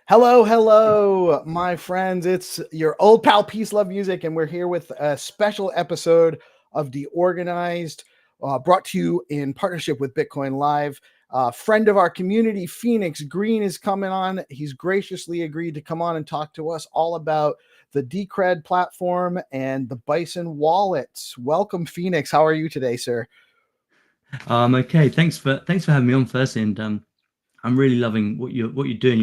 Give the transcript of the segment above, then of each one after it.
Hello, hello, my friends. It's your old pal PeaceLoveMusic, and we're here with a special episode of DeOrganized, brought to you in partnership with Bitcoin Live. Friend of our community, Phoenix Green, is coming on. He's graciously agreed to come on and talk to us all about the Decred platform and the Bison wallets. Welcome, Phoenix. How are you today, sir? Okay. Thanks for having me on first, and I'm really loving what you're doing.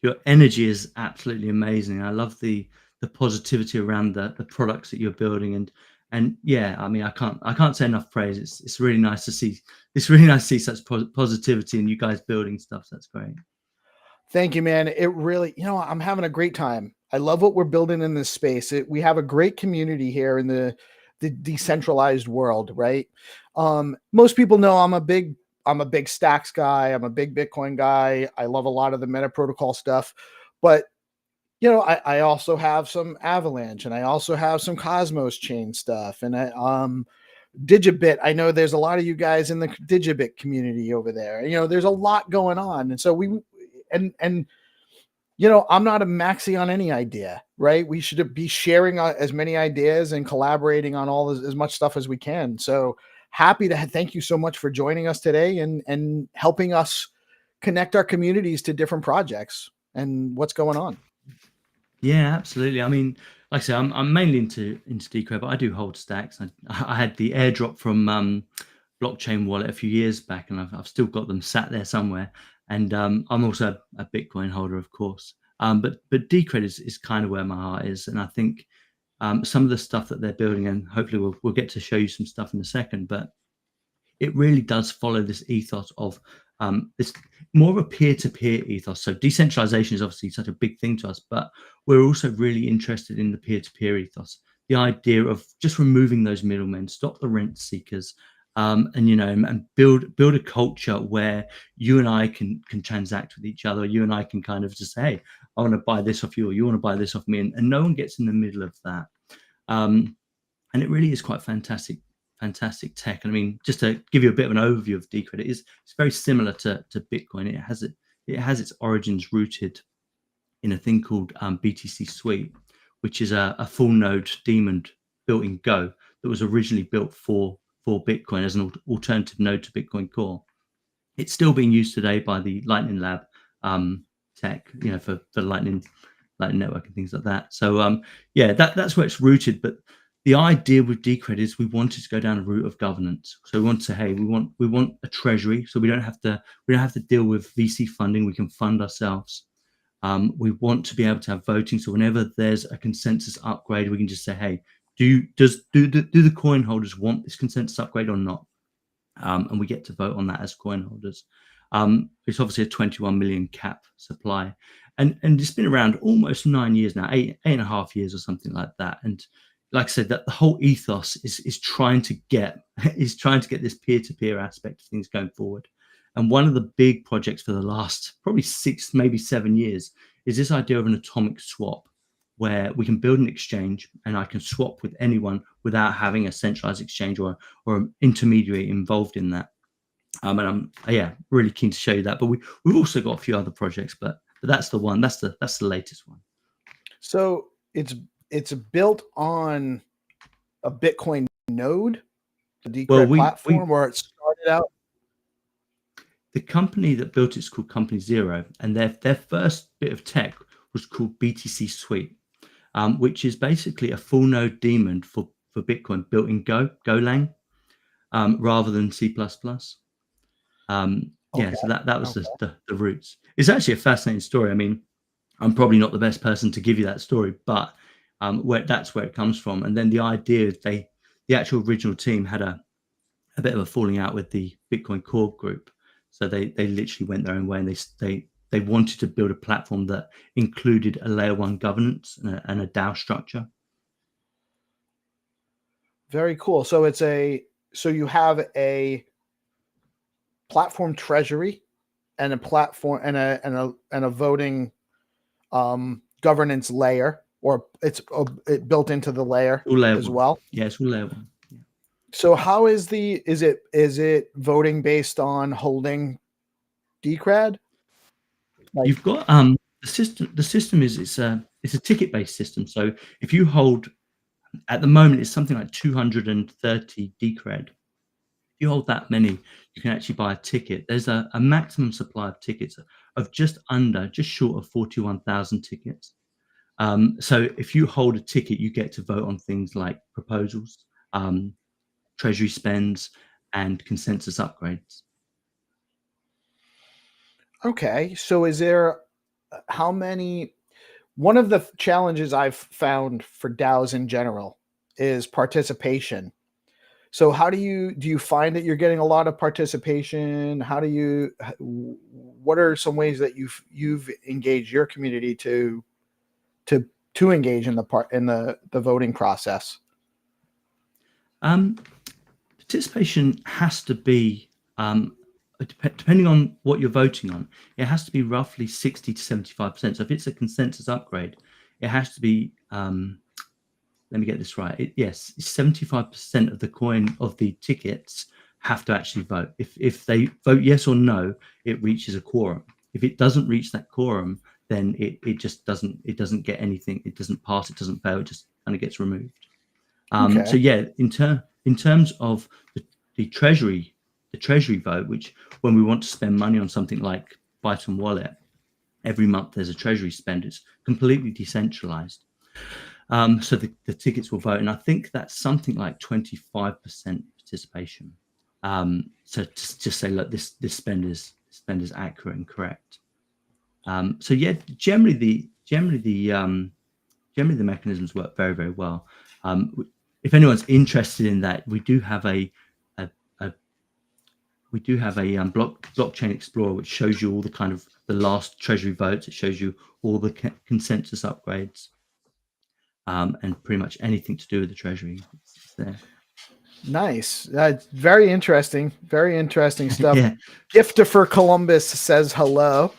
Your energy is absolutely amazing. I love the positivity around the products that you're building, and yeah, I mean, I can't say enough praise. It's really nice to see. It's really nice to see such positivity and you guys building stuff. So that's great. Thank you, man. It really, I'm having a great time. I love what we're building in this space. We have a great community here in the decentralized world, right? Most people know I'm a big stacks guy. I'm a big Bitcoin guy. I love a lot of the meta protocol stuff, but I also have some Avalanche and I also have some Cosmos chain stuff, and Digibit. I know there's a lot of you guys in the Digibit community over there. There's a lot going on, and so and I'm not a maxi on any idea, right? We should be sharing as many ideas and collaborating on all as much stuff as we can. So happy to thank you so much for joining us today and helping us connect our communities to different projects and what's going on. Yeah, absolutely. I mean, like I say, I'm mainly into Decred, but I do hold stacks. I had the airdrop from blockchain wallet a few years back, and I've still got them sat there somewhere. And I'm also a Bitcoin holder, of course. But Decred is kind of where my heart is, and I think some of the stuff that they're building, and hopefully we'll get to show you some stuff in a second. But it really does follow this ethos of this more of a peer-to-peer ethos. So decentralization is obviously such a big thing to us, but we're also really interested in the peer-to-peer ethos. The idea of just removing those middlemen, stop the rent seekers, and build a culture where you and I can transact with each other. You and I can kind of just say, hey, I want to buy this off you, or you want to buy this off me, and no one gets in the middle of that. And it really is quite fantastic tech. And I mean, just to give you a bit of an overview of Decred, it's very similar to Bitcoin. It has its origins rooted in a thing called BTC Suite, which is a full node daemon built in Go that was originally built for Bitcoin as an alternative node to Bitcoin Core. It's still being used today by the Lightning Lab tech, for Lightning Network and things like that. So yeah, that's where it's rooted. But the idea with Decred is we wanted to go down a route of governance. So we want to say, hey, we want a treasury, so we don't have to deal with VC funding. We can fund ourselves. We want to be able to have voting. So whenever there's a consensus upgrade, we can just say, hey, do the coin holders want this consensus upgrade or not? And we get to vote on that as coin holders. It's obviously a 21 million cap supply, and it's been around almost 9 years now, eight and a half years or something like that. And like I said, that the whole ethos is trying to get this peer-to-peer aspect of things going forward. And one of the big projects for the last probably 6, maybe 7 years is this idea of an atomic swap, where we can build an exchange and I can swap with anyone without having a centralized exchange or an intermediary involved in that. And I'm really keen to show you that. But we've also got a few other projects, but that's the one. That's the latest one. So it's built on a Bitcoin node, the Well, Decred platform, where it started out. the company that built it's called Company Zero, and their first bit of tech was called BTC Suite, which is basically a full node daemon for Bitcoin built in Golang, rather than C++. Okay. So that was Okay. the roots. It's actually a fascinating story. I mean, I'm probably not the best person to give you that story, but that's where it comes from. And then the idea is the actual original team had a bit of a falling out with the Bitcoin Core group, so they literally went their own way, and they wanted to build a platform that included a layer one governance and a DAO structure. Very cool. So you have a platform treasury and a platform and a voting governance layer, or it's built into the layer All layer as one. well. Yeah, it's all layer one. Yeah. So how is it voting based on holding Decred? Like, You've got The system is it's a ticket based system. So if you hold, at the moment it's something like 230 Decred. If you hold that many, you can actually buy a ticket. There's a maximum supply of tickets of just short of 41,000 tickets. So if you hold a ticket, you get to vote on things like proposals, treasury spends, and consensus upgrades. Okay, so is there how many? One of the challenges I've found for DAOs in general is participation. So how do you find that you're getting a lot of participation? What are some ways that you've engaged your community to engage in the voting process? Participation has to be, depending on what you're voting on, it has to be roughly 60 to 75%. So if it's a consensus upgrade, it has to be, let me get this right. Yes, 75% of the coin of the tickets have to actually vote. If they vote yes or no, it reaches a quorum. If it doesn't reach that quorum, then it just doesn't get anything. It doesn't pass. It doesn't fail. It just kind of gets removed. Okay. So yeah, in terms of the treasury vote, which when we want to spend money on something like Bison Wallet, every month there's a treasury spend. It's completely decentralized. So the tickets will vote, and I think that's something like 25% participation. So just say, look, this spend is accurate and correct. So yeah, generally the mechanisms work very, very well. If anyone's interested in that, we do have a blockchain explorer which shows you all the kind of the last treasury votes. It shows you all the consensus upgrades. And pretty much anything to do with the treasury is there. Nice. Very interesting. Very interesting stuff. Yeah. Gifter for Columbus says hello.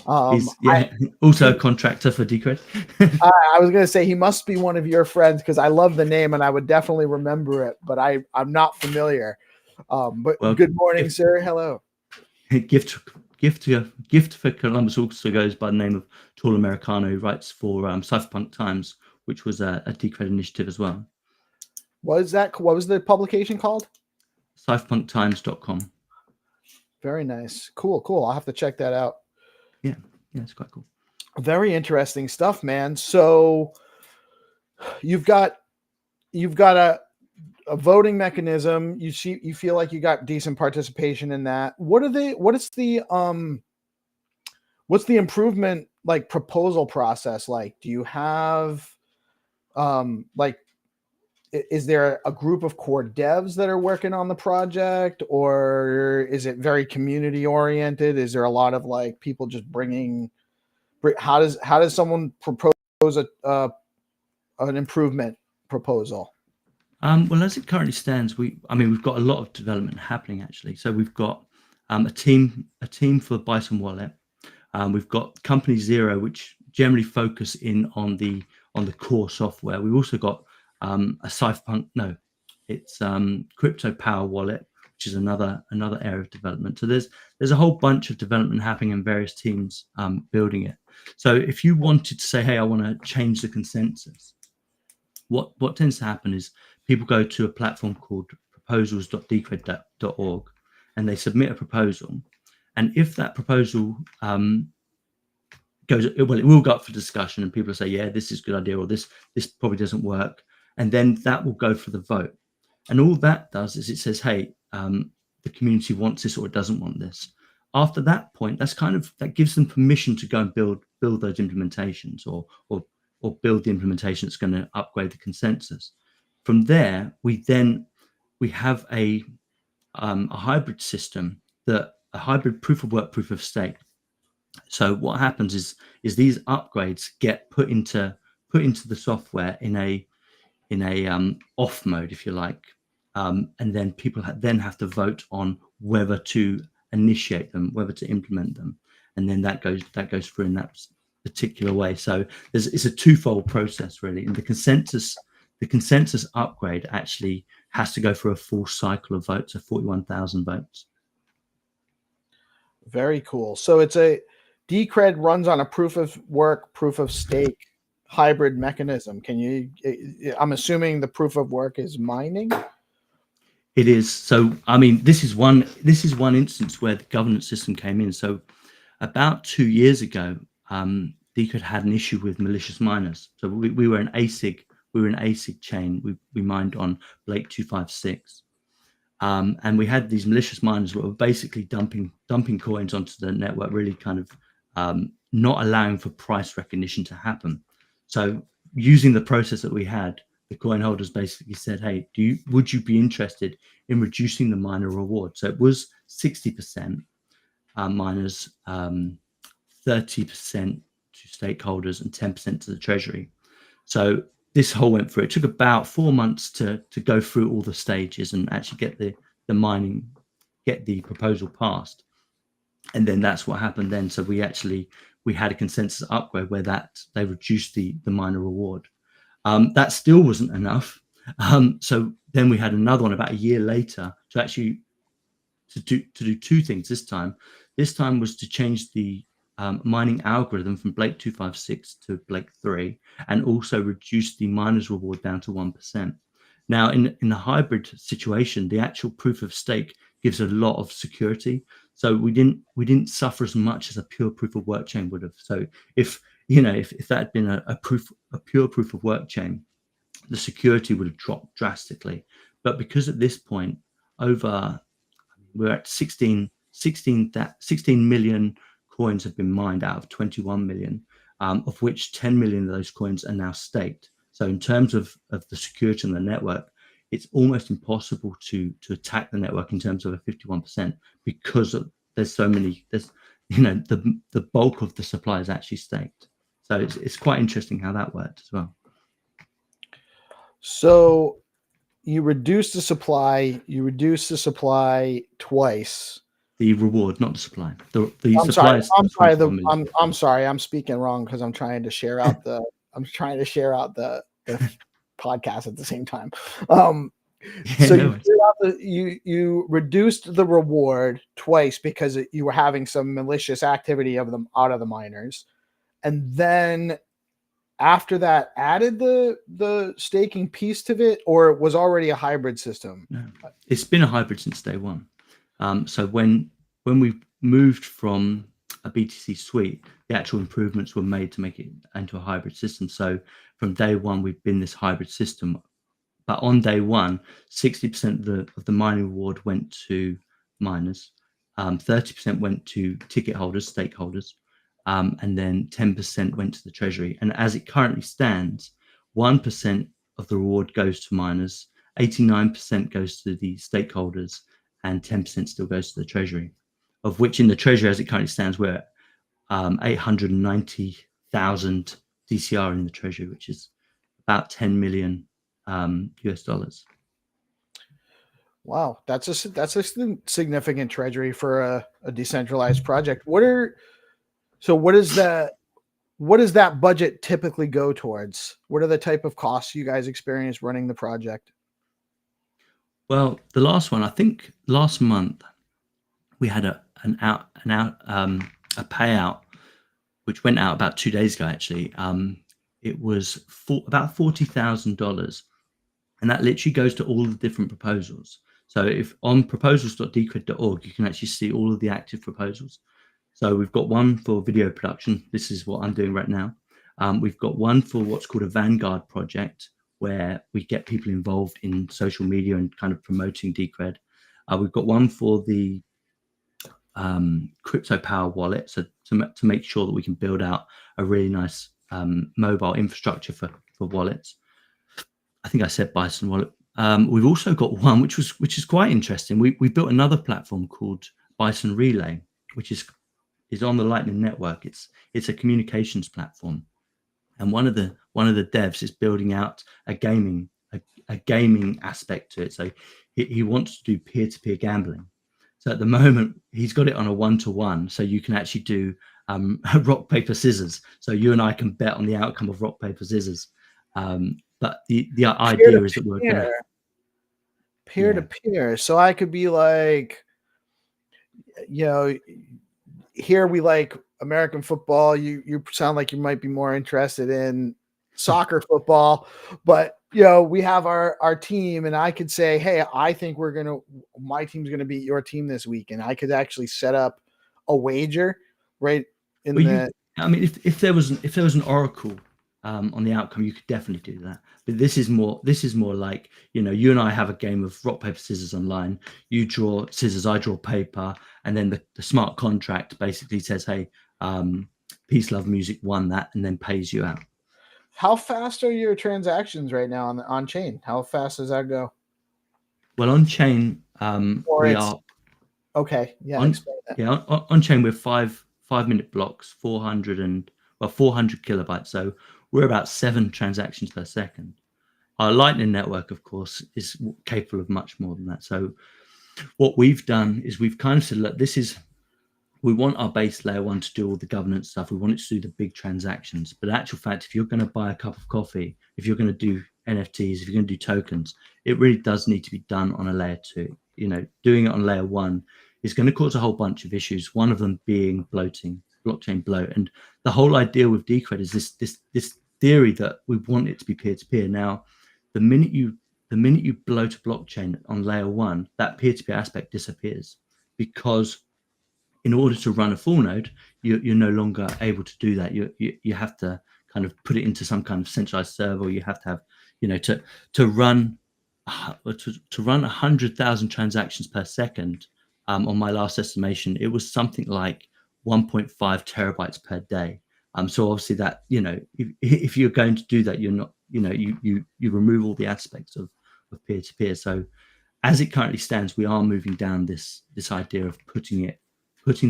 Also a contractor for Decred. I was going to say he must be one of your friends because I love the name and I would definitely remember it, but I'm not familiar. But well, good morning, sir. Hello. Gift for Columbus also goes by the name of Tall Americano, who writes for Cypherpunk Times, which was a Decred initiative as well. What was the publication called? Cypherpunktimes.com. Very nice. Cool. I'll have to check that out. Yeah, it's quite cool. Very interesting stuff, man. So you've got a voting mechanism. You feel like you got decent participation in that. What's the improvement like proposal process like? Do you have is there a group of core devs that are working on the project, or is it very community oriented? Is there a lot of like people just how does someone propose an improvement proposal? Well, as it currently stands, we've got a lot of development happening actually. So we've got a team for Bison Wallet. We've got Company Zero, which generally focus in on the core software. We've also got it's Crypto Power Wallet, which is another area of development. So there's a whole bunch of development happening in various teams building it. So if you wanted to say, hey, I want to change the consensus, what tends to happen is people go to a platform called proposals.decred.org and they submit a proposal. And if that proposal it will go up for discussion and people say, yeah, this is a good idea, or this probably doesn't work. And then that will go for the vote. And all that does is it says, hey, the community wants this or it doesn't want this. After that point, that gives them permission to go and build those implementations or build the implementation that's going to upgrade the consensus. From there, we have a hybrid system, a hybrid proof of work, proof of stake. So what happens is these upgrades get put into the software in a off mode, if you like, and then people have to vote on whether to initiate them, whether to implement them, and then that goes through in that particular way. So it's a twofold process really, and the consensus upgrade actually has to go through a full cycle of votes, so 41,000 votes. Very cool. So it's Decred runs on a proof of work, proof of stake hybrid mechanism. I'm assuming the proof of work is mining. It is. So, I mean, this is one instance where the governance system came in. So about 2 years ago, Decred had an issue with malicious miners. So we were an ASIC chain. We mined on Blake 256. And we had these malicious miners that were basically dumping coins onto the network, really kind of not allowing for price recognition to happen. So using the process that we had, the coin holders basically said, hey, would you be interested in reducing the miner reward? So it was 60% miners, 30% to stakeholders, and 10% to the treasury. So this whole went through. It took about 4 months to go through all the stages and actually get the mining, get the proposal passed. And then that's what happened then. So we had a consensus upgrade where they reduced the miner reward. That still wasn't enough. So then we had another one about a year later to do two things this time. This time was to change the mining algorithm from Blake 256 to Blake 3, and also reduce the miner's reward down to 1%. Now, in the hybrid situation, the actual proof of stake gives a lot of security. So we didn't suffer as much as a pure proof of work chain would have. So if that had been a pure proof of work chain, the security would have dropped drastically. But because at this point, we're at 16 million coins have been mined out of 21 million, of which 10 million of those coins are now staked. So in terms of the security on the network, it's almost impossible to attack the network in terms of a 51%, because there's so many. The bulk of the supply is actually staked. So it's quite interesting how that worked as well. So you reduce the supply. You reduce the supply twice. The reward, not the supply. I'm sorry. I'm speaking wrong because I'm trying to share out the. I'm trying to share out the podcast at the same time. So you reduced the reward twice because you were having some malicious activity of them out of the miners, and then after that added the staking piece to it, or it was already a hybrid system? No, it's been a hybrid since day one. So when we moved from a BTC suite, the actual improvements were made to make it into a hybrid system. So from day one, we've been this hybrid system. But on day one, 60% of the mining reward went to miners, 30% went to ticket holders, stakeholders, and then 10% went to the treasury. And as it currently stands, 1% of the reward goes to miners, 89% goes to the stakeholders, and 10% still goes to the treasury, of which in the treasury, as it currently stands, we're at 890,000 DCR in the treasury, which is about 10 million US dollars. Wow, that's a significant treasury for a decentralized project. What does that budget typically go towards? What are the type of costs you guys experience running the project? Well, the last one, I think last month we had a payout which went out about 2 days ago. Actually, it was about $40,000, and that literally goes to all the different proposals. So if on proposals.decred.org, you can actually see all of the active proposals. So we've got one for video production. This is what I'm doing right now. We've got one for what's called a Vanguard project, where we get people involved in social media and kind of promoting Decred. We've got one for the crypto power wallet, so to make sure that we can build out a really nice mobile infrastructure for wallets. I think I said Bison wallet. We've also got one which is quite interesting. We built another platform called Bison Relay, which is on the Lightning Network. It's a communications platform, and one of the devs is building out a gaming aspect to it. So he wants to do peer-to-peer gambling. So at the moment, he's got it on a 1-to-1, so you can actually do rock, paper, scissors. So you and I can bet on the outcome of rock, paper, scissors. But the idea is that we're going to peer-to-peer. So I could be like, here we American football. You sound like you might be more interested in soccer football, but we have our team, and I could say, hey, I think my team's gonna beat your team this week, and I could actually set up a wager right in Well, the. I mean, if there was an oracle on the outcome, you could definitely do that. But this is more like, you and I have a game of rock paper scissors online. You draw scissors, I draw paper, and then the smart contract basically says, hey, PeaceLoveMusic won that, and then pays you out. How fast are your transactions right now on chain? How fast does that go? Well, on chain, Or we it's are okay. Yeah, on explain that. yeah on chain. We're 5 minute blocks, 400 kilobytes. So we're about 7 transactions per second. Our Lightning network, of course, is capable of much more than that. So what we've done is we've kind of said, look, we want our base layer 1 to do all the governance stuff. We want it to do the big transactions. But in actual fact, if you're going to buy a cup of coffee, if you're going to do NFTs, if you're going to do tokens, it really does need to be done on a layer 2. Doing it on layer 1 is going to cause a whole bunch of issues. One of them being bloating, blockchain bloat. And the whole idea with Decred is this theory that we want it to be peer-to-peer. Now, the minute you bloat a blockchain on layer 1, that peer-to-peer aspect disappears, because in order to run a full node, you're no longer able to do that. You have to kind of put it into some kind of centralized server. You have to have, to run 100,000 transactions per second. On my last estimation, it was something like 1.5 terabytes per day. So obviously that, if you're going to do that, you're not, you remove all the aspects of peer-to-peer. So as it currently stands, we are moving down this idea of putting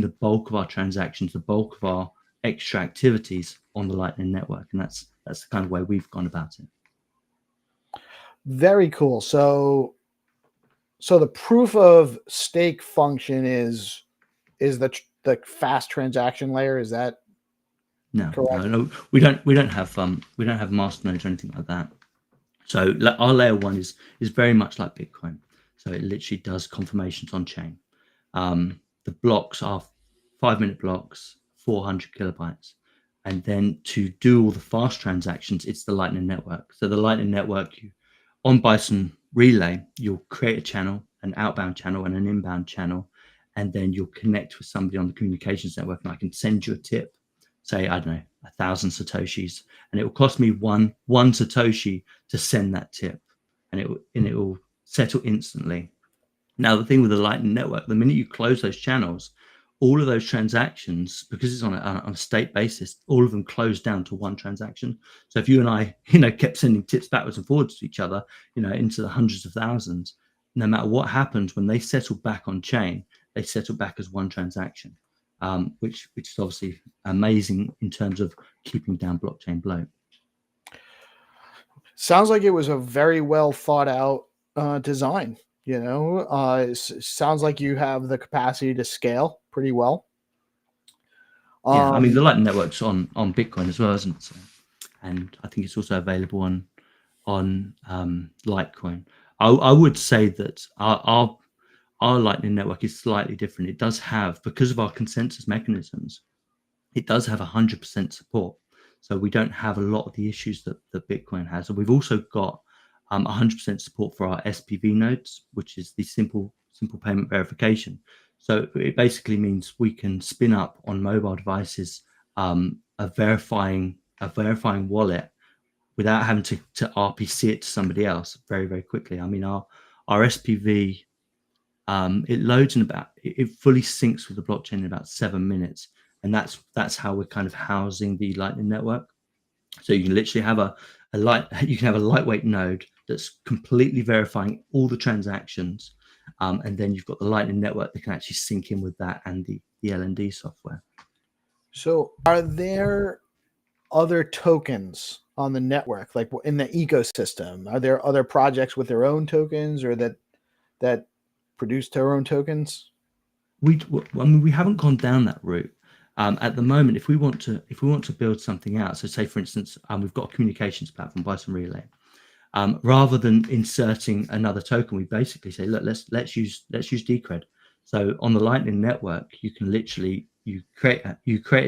the bulk of our transactions, the bulk of our extra activities on the Lightning Network. And that's the kind of way we've gone about it. Very cool. So the proof of stake function is the fast transaction layer. Is that correct? No, we don't have master nodes or anything like that. So our layer 1 is very much like Bitcoin. So it literally does confirmations on chain. The blocks are 5-minute blocks, 400 kilobytes. And then to do all the fast transactions, it's the Lightning Network. So the Lightning Network, on Bison Relay, you'll create a channel, an outbound channel and an inbound channel, and then you'll connect with somebody on the communications network, and I can send you a tip, say, I don't know, 1,000 Satoshis, and it will cost me one Satoshi to send that tip, and it will settle instantly. Now, the thing with the Lightning Network, the minute you close those channels, all of those transactions, because it's on a state basis, all of them close down to one transaction. So if you and I, kept sending tips backwards and forwards to each other, into the hundreds of thousands, no matter what happens, when they settle back on chain, they settle back as one transaction, which is obviously amazing in terms of keeping down blockchain bloat. Sounds like it was a very well thought out design. It sounds like you have the capacity to scale pretty well. Yeah, I mean, the Lightning Network's on Bitcoin as well, isn't it? So, and I think it's also available on Litecoin. I would say that our Lightning Network is slightly different. It does have, because of our consensus mechanisms, it does have 100% support. So we don't have a lot of the issues that Bitcoin has. And we've also got 100% support for our SPV nodes, which is the simple payment verification. So it basically means we can spin up on mobile devices a verifying wallet without having to RPC it to somebody else very, very quickly. I mean, our SPV, it loads in it fully syncs with the blockchain in about 7 minutes. And that's how we're kind of housing the Lightning Network. So you can literally have a lightweight node that's completely verifying all the transactions, and then you've got the Lightning Network that can actually sync in with that and the LND software. So are there other tokens on the network, like in the ecosystem? Are there other projects with their own tokens, or that produce their own tokens? We haven't gone down that route. At the moment, if we want to build something out, so say for instance, we've got a communications platform, Bison Relay. Rather than inserting another token, we basically say, look, let's use Decred. So on the Lightning Network, you can literally create a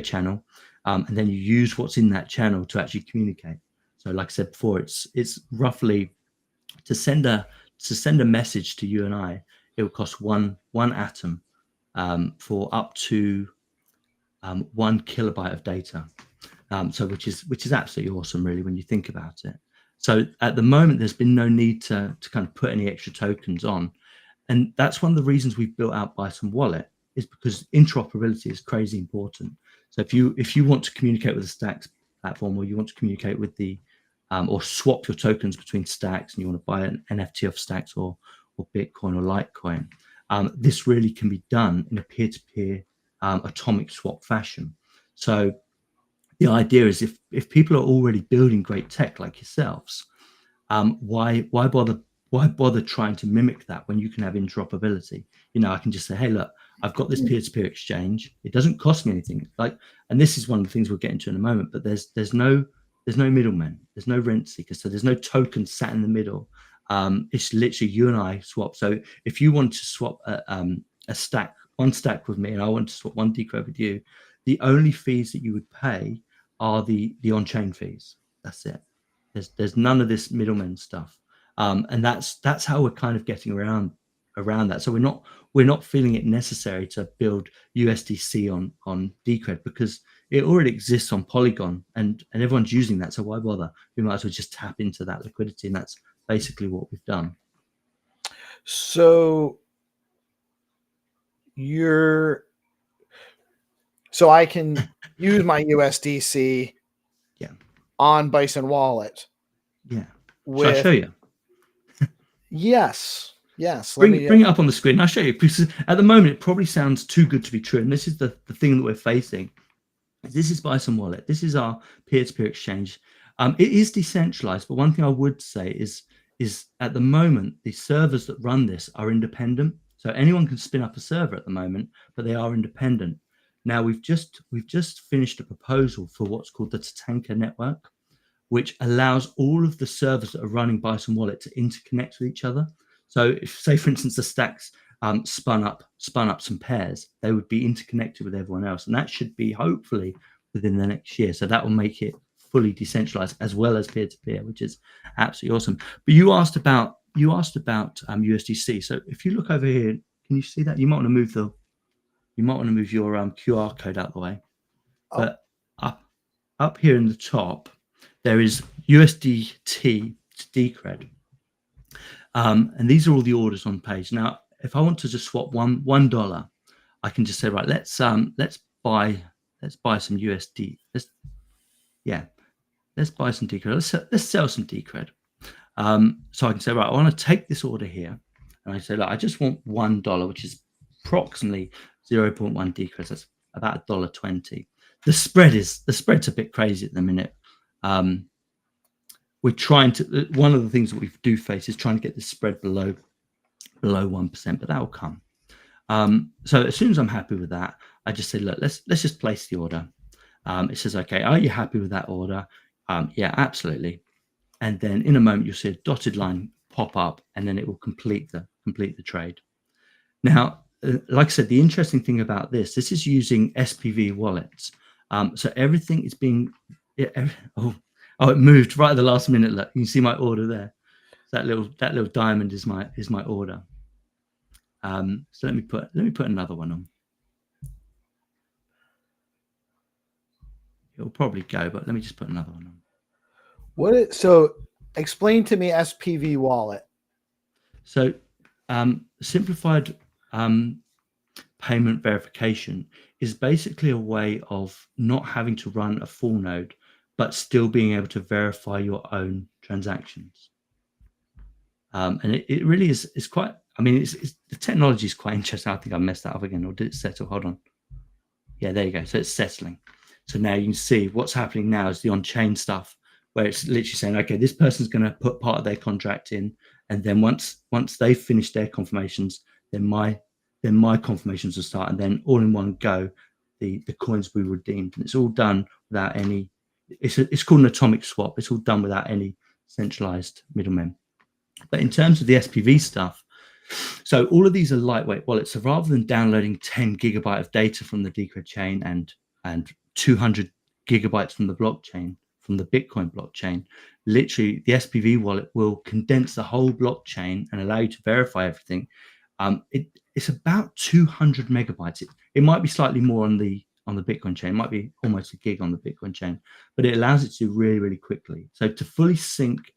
channel, and then you use what's in that channel to actually communicate. So like I said before, it's roughly to send a message to you and I, it will cost one atom for up to 1 kilobyte of data. So which is absolutely awesome, really, when you think about it. So at the moment, there's been no need to kind of put any extra tokens on, and that's one of the reasons we've built out Bison Wallet, is because interoperability is crazy important. So if you want to communicate with the Stacks platform, or you want to communicate with the or swap your tokens between Stacks, and you want to buy an NFT off Stacks or Bitcoin or Litecoin, this really can be done in a peer-to-peer atomic swap fashion. So the idea is, if people are already building great tech like yourselves, why bother trying to mimic that when you can have interoperability? I can just say, hey, look, I've got this peer-to-peer exchange. It doesn't cost me anything. And this is one of the things we'll get into in a moment. But there's no middlemen. There's no rent seekers. So there's no token sat in the middle. It's literally you and I swap. So if you want to swap one stack with me, and I want to swap one Decred with you, the only fees that you would pay are the on-chain fees. That's it. There's none of this middleman stuff, and that's how we're kind of getting around that. So we're not feeling it necessary to build USDC on Decred, because it already exists on Polygon, and everyone's using that. So why bother? We might as well just tap into that liquidity, and that's basically what we've done. So I can use my USDC on Bison Wallet. Yeah. Shall I show you? Yes. Bring it up on the screen. I'll show you, because at the moment it probably sounds too good to be true. And this is the thing that we're facing. This is Bison Wallet. This is our peer-to-peer exchange. It is decentralized, but one thing I would say is at the moment, the servers that run this are independent. So anyone can spin up a server at the moment, but they are independent. Now we've just finished a proposal for what's called the Tatanka network, which allows all of the servers that are running Bison Wallet to interconnect with each other. So if, say, for instance, the Stacks spun up some pairs, they would be interconnected with everyone else, and that should be hopefully within the next year. So that will make it fully decentralized as well as peer-to-peer, which is absolutely awesome. But you asked about USDC. So if you look over here, can you see that? You might want to move your QR code out of the way. Oh. But up here in the top, there is USDT to Decred. And these are all the orders on page. Now, if I want to just swap $1, I can just say, right, let's buy some USD. Let's buy some Decred. Let's sell some Decred. So I can say, right, I want to take this order here, and I say, look, I just want $1, which is approximately 0.1 Decred. That's about $1.20. The spread's a bit crazy at the minute. We're trying to. One of the things that we do face is trying to get the spread below 1%, but that will come. So as soon as I'm happy with that, I just say, look, let's just place the order. It says, okay, are you happy with that order? Yeah, absolutely. And then in a moment, you'll see a dotted line pop up, and then it will complete the trade. Now, like I said, the interesting thing about this is using SPV wallets. So everything is being. Oh, it moved right at the last minute. Look, you can see my order there. So that little diamond is my order. So let me put another one on. It'll probably go, but let me just put another one on. So explain to me SPV wallet. So simplified payment verification is basically a way of not having to run a full node, but still being able to verify your own transactions. And it really is quite, I mean, the technology is quite interesting. I think I messed that up again, or did it settle? Hold on. Yeah, there you go. So it's settling. So now you can see what's happening now is the on-chain stuff, where it's literally saying, okay, this person's going to put part of their contract in, and then once they've finished their confirmations, then my confirmations will start, and then all in one go, the coins will be redeemed, and it's all done without any. It's called an atomic swap. It's all done without any centralized middlemen. But in terms of the SPV stuff, So all of these are lightweight wallets. So rather than downloading 10 gigabyte of data from the Decred chain and 200 gigabytes from the blockchain, from the Bitcoin blockchain, literally the SPV wallet will condense the whole blockchain and allow you to verify everything. It's about 200 megabytes. It might be slightly more on the Bitcoin chain. It might be almost a gig on the Bitcoin chain, but it allows it to do really, really quickly. So to fully sync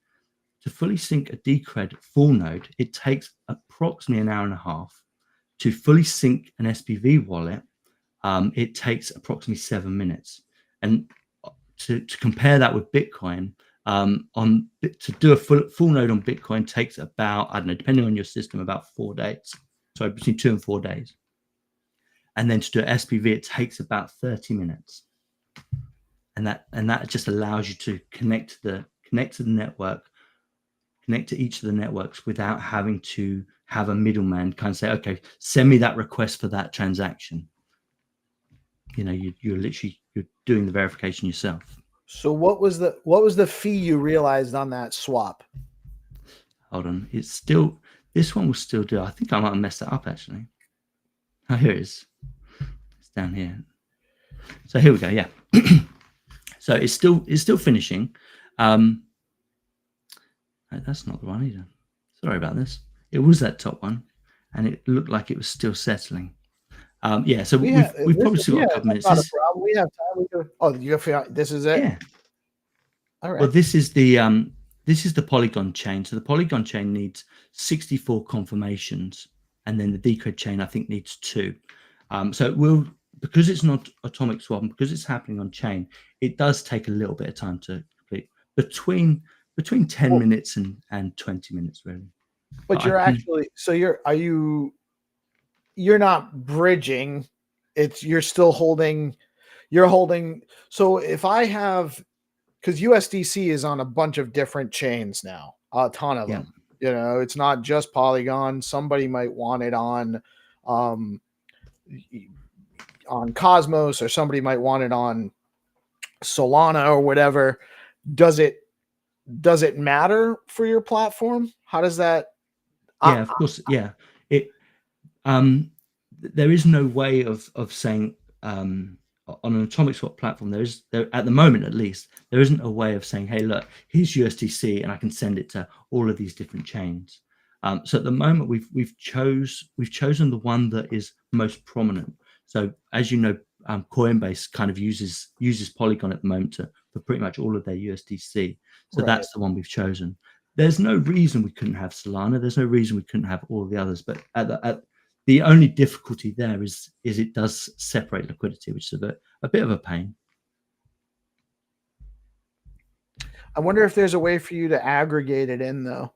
a Decred full node, it takes approximately an hour and a half. To fully sync an SPV wallet, it takes approximately 7 minutes. And to compare that with Bitcoin, to do a full node on Bitcoin takes about, I don't know, depending on your system, about 4 days. So between 2 and 4 days. And then to do SPV, it takes about 30 minutes. And that just allows you to connect to the network, connect to each of the networks without having to have a middleman kind of say, okay, send me that request for that transaction. You know, you're doing the verification yourself. So what was the fee you realized on that swap? Hold on, this one will still do. I think I might have messed that up actually. Oh, here it is. It's down here. So here we go. Yeah. So it's still finishing. That's not the one either. Sorry about this. It was that top one, and it looked like it was still settling. Yeah, so we've probably still got a couple minutes. Not a problem. We have time. This is it. Yeah. All right. Well, this is the Polygon chain. So the Polygon chain needs 64 confirmations, and then the Decred chain I think needs 2. So it will, because it's not atomic swap and because it's happening on chain, it does take a little bit of time to complete. Between 10 minutes and 20 minutes really. But you're not bridging, you're holding. So if I have, because USDC is on a bunch of different chains now, a ton of them, you know, it's not just Polygon. Somebody might want it on Cosmos, or somebody might want it on Solana or whatever. Does it matter for your platform? How does that? Yeah, of course. Yeah, there is no way of saying on an atomic swap platform. There at the moment, at least, there isn't a way of saying, hey, look, here's USDC, and I can send it to all of these different chains. So at the moment, we've chosen the one that is most prominent. So as you know, Coinbase kind of uses Polygon at the moment for pretty much all of their USDC. So that's the one we've chosen. There's no reason we couldn't have Solana. There's no reason we couldn't have all the others. But the only difficulty there is it does separate liquidity, which is a bit of a pain. I wonder if there's a way for you to aggregate it in, though.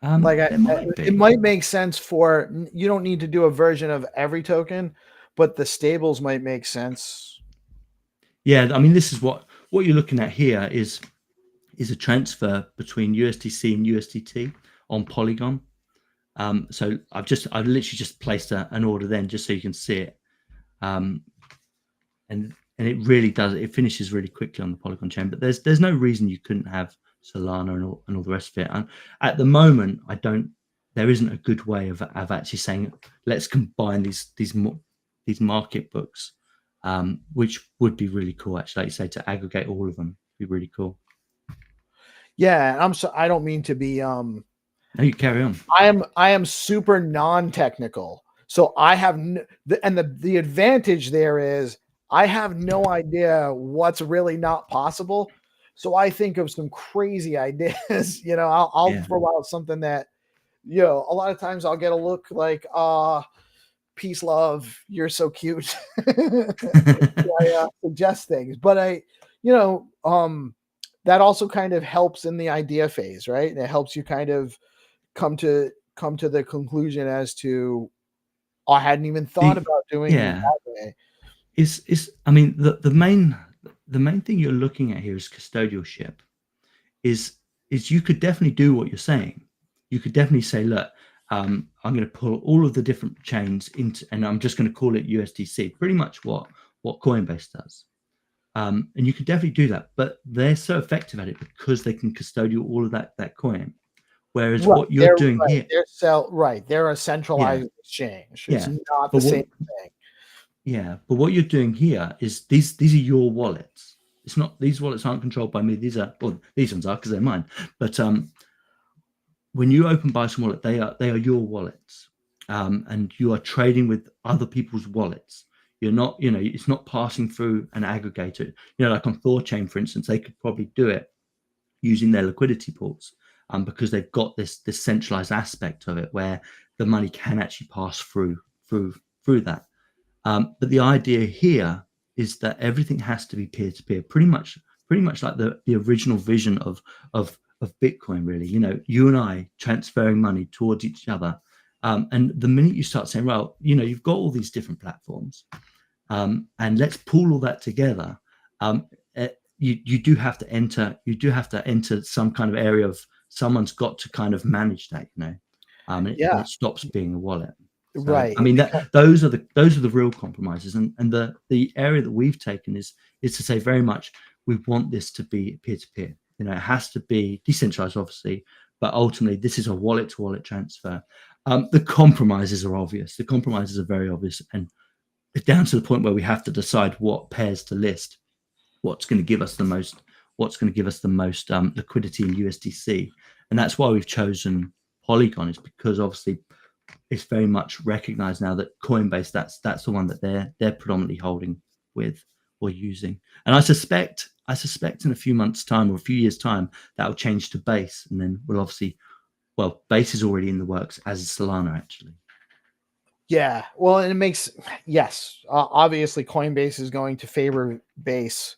It might make sense for, you don't need to do a version of every token, but the stables might make sense. Yeah, I mean, this is what you're looking at here is a transfer between USDC and USDT on Polygon. So I've literally just placed an order then just so you can see it. And it really does, it finishes really quickly on the Polygon chain, but there's no reason you couldn't have Solana and all the rest of it. And at the moment, there isn't a good way of actually saying, let's combine these market books, which would be really cool, actually, like you say, to aggregate all of them. Be really cool. Yeah, I don't mean to be no, you carry on. I am super non-technical. So I have the advantage there is I have no idea what's really not possible. So I think of some crazy ideas. You know, I'll throw out something that, you know, a lot of times I'll get a look like, peace, love, you're so cute. I suggest things, but that also kind of helps in the idea phase, right? And it helps you kind of come to the conclusion as to, I hadn't even thought about doing it that way. I mean, the main thing you're looking at here is custodialship. Is you could definitely do what you're saying. You could definitely say, look, I'm going to pull all of the different chains into, and I'm just going to call it USDC, pretty much what Coinbase does. And you could definitely do that, but they're so effective at it because they can custodial all of that coin. Whereas Right, what you're doing right, here, they're a yeah, centralized exchange. It's yeah, not the but same what, thing. yeah, but what you're doing here is these are your wallets. It's not, these wallets aren't controlled by me. These are, well, these ones are because they're mine. But when you open Bison Wallet, they are your wallets, and you are trading with other people's wallets. You're not, it's not passing through an aggregator. Like on Thorchain, for instance, they could probably do it using their liquidity pools, because they've got this centralized aspect of it where the money can actually pass through that. But the idea here is that everything has to be peer to peer, pretty much like the original vision of Bitcoin. Really, you and I transferring money towards each other. And the minute you start saying, well, you've got all these different platforms, and let's pull all that together. You do have to enter some kind of area of someone's got to kind of manage that, and Yeah, it stops being a wallet. So right. I mean those are the real compromises, and the area that we've taken is to say very much we want this to be peer to peer. It has to be decentralized, obviously, but ultimately this is a wallet to wallet transfer. The compromises are obvious. The compromises are very obvious, and it's down to the point where we have to decide what pairs to list, what's going to give us the most liquidity in USDC, and that's why we've chosen Polygon, is because obviously it's very much recognized now that Coinbase, that's the one that they're predominantly holding with or using. And I suspect in a few months' time or a few years' time that will change to Base, and then we'll obviously, well, Base is already in the works, as is Solana actually. Yeah, well, and it makes, yes, obviously Coinbase is going to favor Base,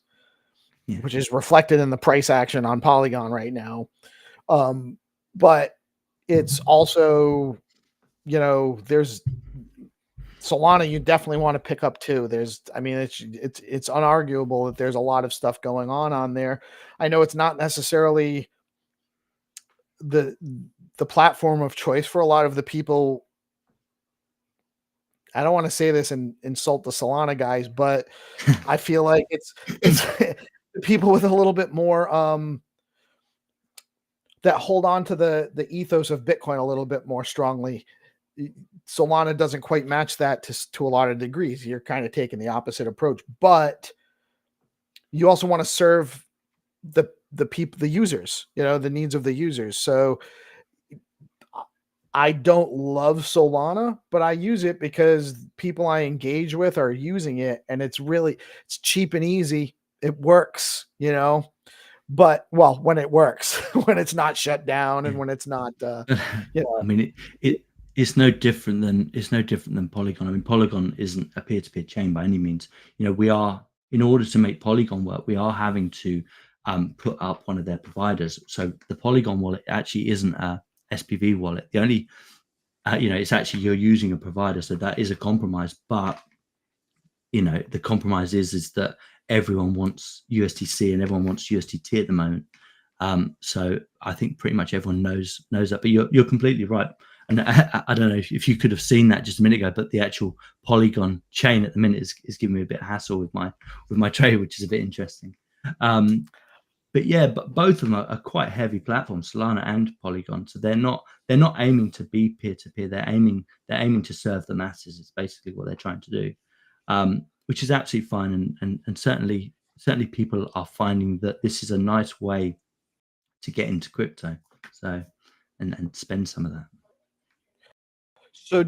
Yeah. which is reflected in the price action on Polygon right now. But it's also, there's Solana you definitely want to pick up too. It's unarguable that there's a lot of stuff going on there. I know it's not necessarily the platform of choice for a lot of the people. I don't want to say this and insult the Solana guys, but I feel like it's people with a little bit more that hold on to the ethos of Bitcoin a little bit more strongly. Solana doesn't quite match that to a lot of degrees. You're kind of taking the opposite approach, but you also want to serve the people, the users, the needs of the users. So I don't love Solana, but I use it because people I engage with are using it, and it's cheap and easy. It works, but well, when it works, when it's not shut down and when it's not, I mean, it's no different than Polygon. I mean, Polygon isn't a peer-to-peer chain by any means. We are, in order to make Polygon work, we are having to put up one of their providers. So the Polygon wallet actually isn't a SPV wallet. The only, it's actually you're using a provider, so that is a compromise. But the compromise is that everyone wants USDC and everyone wants USDT at the moment. So I think pretty much everyone knows that. But you're completely right. And I don't know if you could have seen that just a minute ago, but the actual Polygon chain at the minute is giving me a bit of hassle with my trade, which is a bit interesting. But yeah, but both of them are quite heavy platforms, Solana and Polygon. So they're not aiming to be peer to peer. They're aiming to serve the masses. It's basically what they're trying to do, which is absolutely fine. And certainly people are finding that this is a nice way to get into crypto. So and spend some of that. So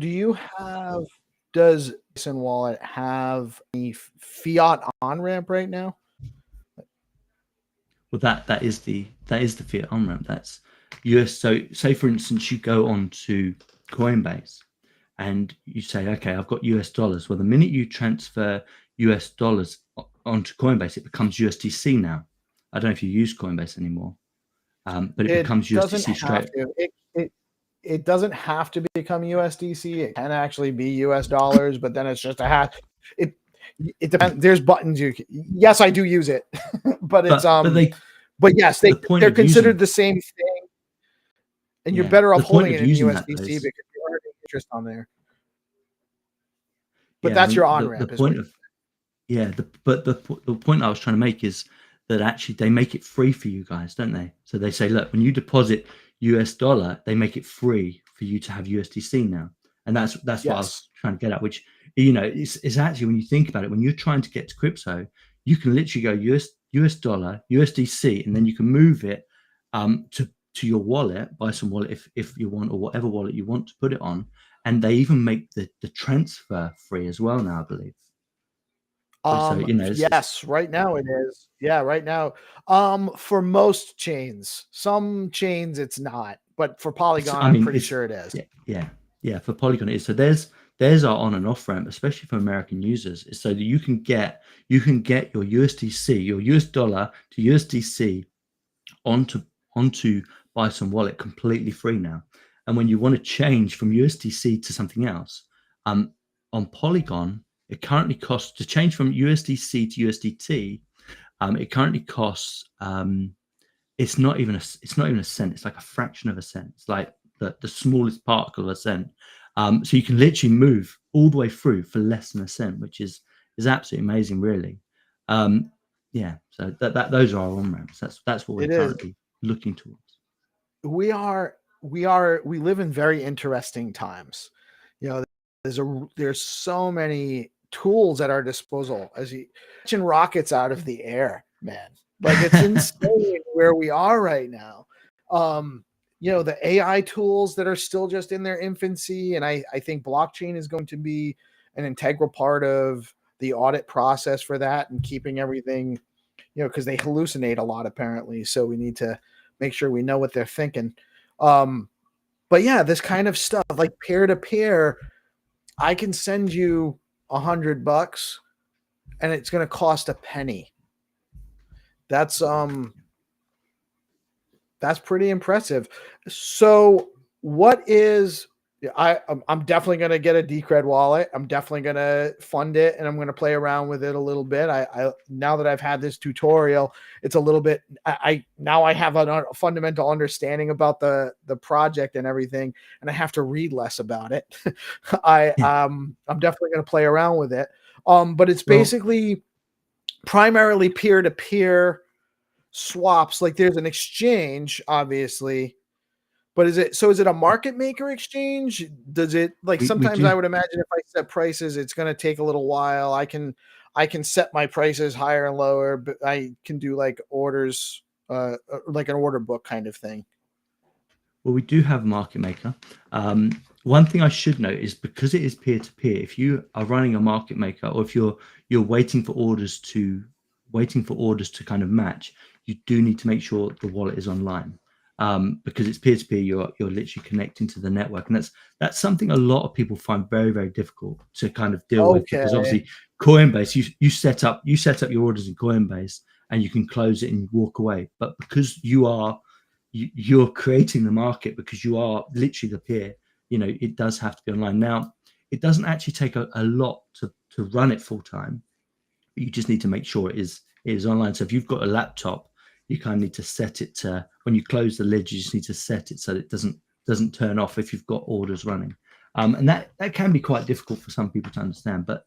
does Bison Wallet have any fiat on ramp right now? Well, that is the fiat on ramp. That's US. So say for instance, you go on to Coinbase and you say, okay, I've got US dollars. Well, the minute you transfer US dollars onto Coinbase, it becomes USDC now. I don't know if you use Coinbase anymore, but it becomes USDC straight. It doesn't have to become USDC. It can actually be US dollars, but then it's just a hash. It depends. There's buttons yes, I do use it, but it's but yes, they're considered the same thing, and you're better off holding it in USDC because you're earning interest on there. But that's your on ramp. The point I was trying to make is that actually they make it free for you guys, don't they? So they say, look, when you deposit US dollar, they make it free for you to have USDC now. And that's what I was Yes. trying to get at, which, it's actually, when you think about it, when you're trying to get to crypto, you can literally go US dollar, USDC, and then you can move it to your wallet, Bison wallet, if you want, or whatever wallet you want to put it on. And they even make the transfer free as well now, I believe. So, Yes, right now it is. Yeah, right now. For most chains, some chains it's not, but for Polygon, I I'm mean, pretty sure it is. yeah. For Polygon, it is. So there's our on and off ramp, especially for American users, is so that you can get your USDC, your US dollar to USDC onto Bison wallet completely free now. And when you want to change from USDC to something else, on Polygon, it currently costs to change from USDC to USDT. It currently costs it's not even a cent. It's like a fraction of a cent. It's like the smallest particle of a cent. So you can literally move all the way through for less than a cent, which is absolutely amazing, really. Yeah. So those are our on ramps. That's what we're It is. currently looking towards. We live in very interesting times. There's so many tools at our disposal as you launching rockets out of the air, man. Like, it's insane where we are right now. The AI tools that are still just in their infancy, and I think blockchain is going to be an integral part of the audit process for that, and keeping everything, because they hallucinate a lot apparently. So we need to make sure we know what they're thinking. But yeah, this kind of stuff like peer to peer, I can send you $100 and it's going to cost a penny. That's pretty impressive. So I'm definitely going to get a Decred wallet. I'm definitely going to fund it, and I'm going to play around with it a little bit. I now that I've had this tutorial, it's a little bit, now I have a fundamental understanding about the project and everything, and I have to read less about it. I'm definitely going to play around with it. But it's basically primarily peer-to-peer swaps. Like, there's an exchange, obviously, but is it a market maker exchange? Does it, like, sometimes I would imagine if I set prices, it's going to take a little while. I can set my prices higher and lower, but I can do like orders, like an order book kind of thing. Well, we do have a market maker. One thing I should note is, because it is peer-to-peer, if you are running a market maker, or if you're waiting for orders to kind of match, you do need to make sure the wallet is online. Because it's peer-to-peer, you're literally connecting to the network, and that's something a lot of people find very, very difficult to kind of deal with, because obviously Coinbase, you set up your orders in Coinbase, and you can close it and you walk away. But because you're creating the market, because you are literally the peer, it does have to be online. Now, it doesn't actually take a lot to run it full time. You just need to make sure it is online. So if you've got a laptop, you kind of need to set it to, when you close the lid, you just need to set it so that it doesn't turn off if you've got orders running. And that can be quite difficult for some people to understand, but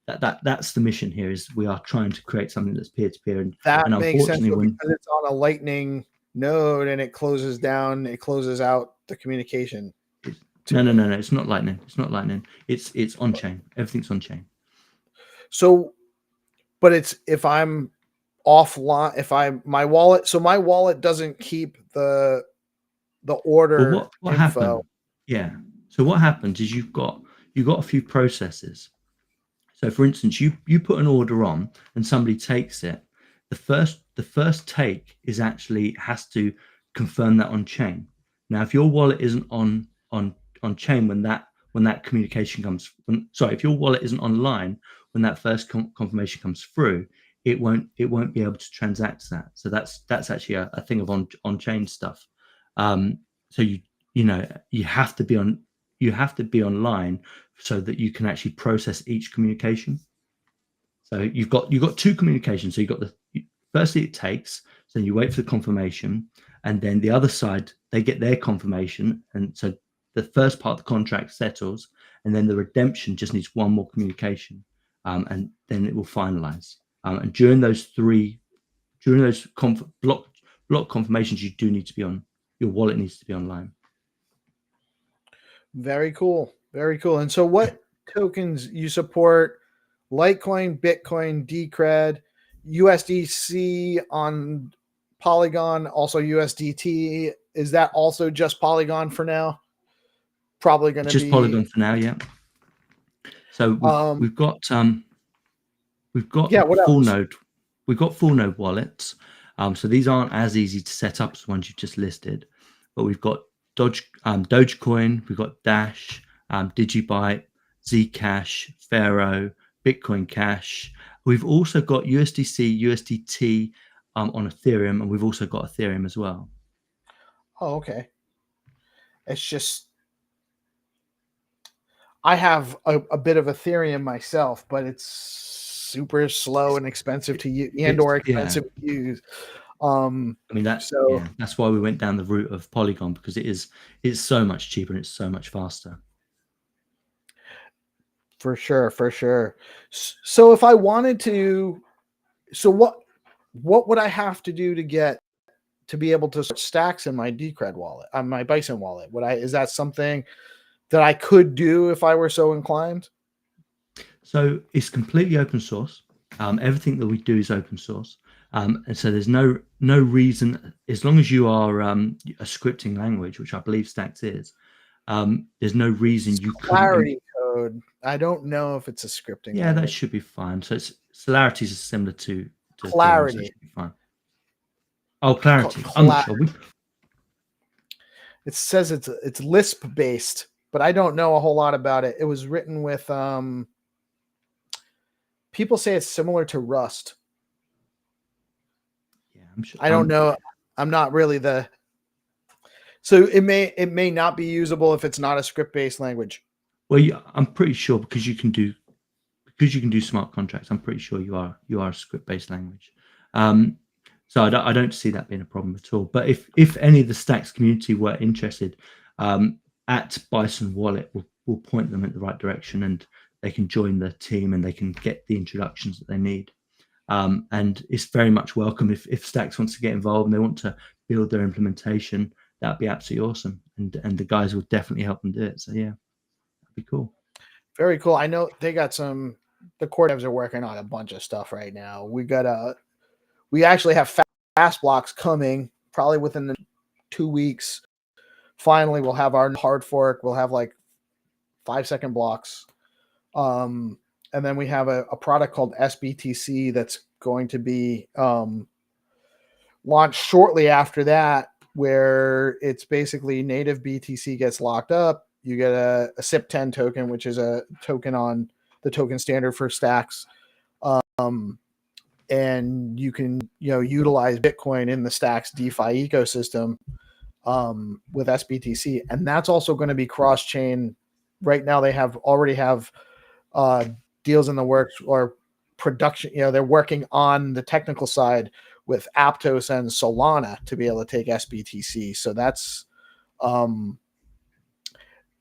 that's the mission here, is we are trying to create something that's peer-to-peer. And makes sense, because it's on a Lightning node and it closes out the communication. No, it's not Lightning. It's on chain. Everything's on chain. So, but it's, if I'm offline, my wallet doesn't keep the order. Well, what happened? Yeah. So what happens is you've got a few processes. So for instance, you put an order on and somebody takes it. The first take has to confirm that on chain. Now, if your wallet isn't on chain when that communication comes, if your wallet isn't online when that first confirmation comes through, it won't be able to transact that. So that's actually a thing of on chain stuff. So you have to be online so that you can actually process each communication. So you've got two communications. So you've got firstly it takes, so you wait for the confirmation, and then the other side, they get their confirmation, and so the first part of the contract settles, and then the redemption just needs one more communication, and then it will finalize. And during those block confirmations, you do need to be on your wallet needs to be online. Very cool. Very cool. And so what tokens you support? Litecoin, Bitcoin, Decred, USDC on Polygon, also USDT. Is that also just Polygon for now? Probably going to be just Polygon for now, yeah. So we've got yeah, what full else? node. We've got full node wallets. So these aren't as easy to set up as the ones you just listed, but we've got Dogecoin, we've got Dash, Digibyte, Zcash, Pharaoh, Bitcoin Cash. We've also got USDC, USDT on Ethereum, and we've also got Ethereum as well. Oh, okay. It's just I have a bit of Ethereum myself, but it's super slow and expensive to use or expensive to use. I mean, that's why we went down the route of Polygon, because it's so much cheaper and it's so much faster. For sure. So if I wanted to, what would I have to do to be able to stacks in my Decred wallet, on my Bison wallet? Is that something that I could do if I were so inclined? So it's completely open source. Everything that we do is open source. And so there's no reason, as long as you are a scripting language, which I believe Stacks is, there's no reason you couldn't. Clarity code. I don't know if it's a scripting. Yeah, language. That should be fine. So Solarities is similar to Clarity. Ethereum, so it should be fine. Oh, Clarity. I'm not sure. It says it's Lisp based, but I don't know a whole lot about it. It was written with people say it's similar to Rust. Yeah, I'm sure. I don't know. I'm not really so it may not be usable if it's not a script based language. Well, yeah, I'm pretty sure because you can do smart contracts. I'm pretty sure you are a script based language. So I don't see that being a problem at all. But if any of the Stacks community were interested, at Bison Wallet, we'll point them in the right direction, and they can join the team and they can get the introductions that they need. And it's very much welcome if Stacks wants to get involved and they want to build their implementation. That'd be absolutely awesome, and the guys will definitely help them do it. So yeah, that'd be cool. Very cool. I know they got the core devs are working on a bunch of stuff right now. We actually have fast blocks coming probably within the 2 weeks. Finally, we'll have our hard fork. We'll have like 5-second blocks. And then we have a product called SBTC that's going to be launched shortly after that, where it's basically native BTC gets locked up. You get a SIP10 token, which is a token on the token standard for Stacks. And you can, utilize Bitcoin in the Stacks DeFi ecosystem with SBTC. And that's also going to be cross-chain. Right now they already have deals in the works or production. They're working on the technical side with Aptos and Solana to be able to take SBTC. So that's